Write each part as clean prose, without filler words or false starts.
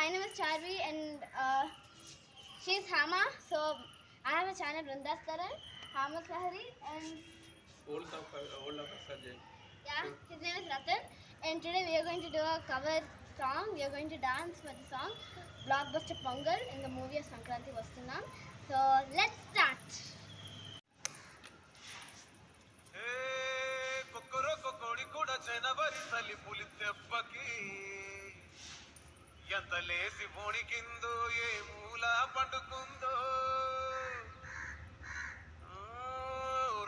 my name is Charvi and she's Hama. So I have a channel Vrindas Taran, Hama's Lahari, and old of Sajay. Yeah, his name is Ratan. And today we are going to do a cover song. We are going to dance for the song Blockbuster Pongal in the movie of Sankranti Vastunam. So let's start. ఎంత లేసి పోణికిందో ఏ మూల పండుకుందో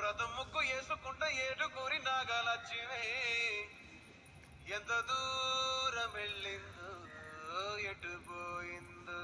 రథం ముక్కు వేసుకుంట ఏడుగురి నాగలచ్చివే ఎంత దూరం వెళ్ళిందో ఎటు పోయిందో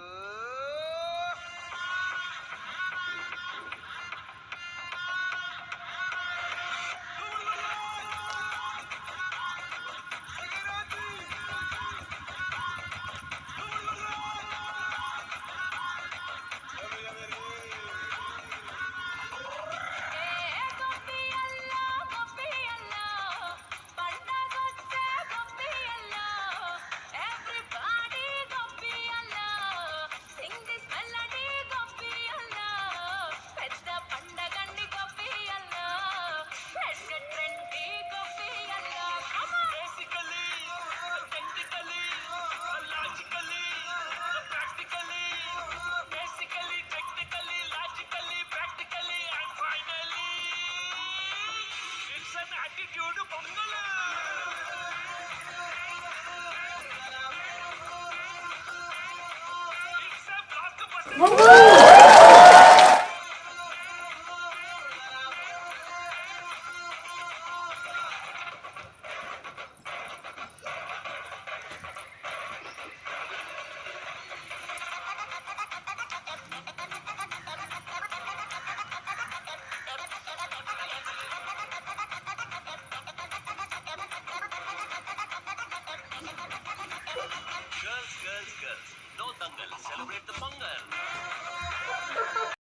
Girls, no dangal. Celebrate the Pongal.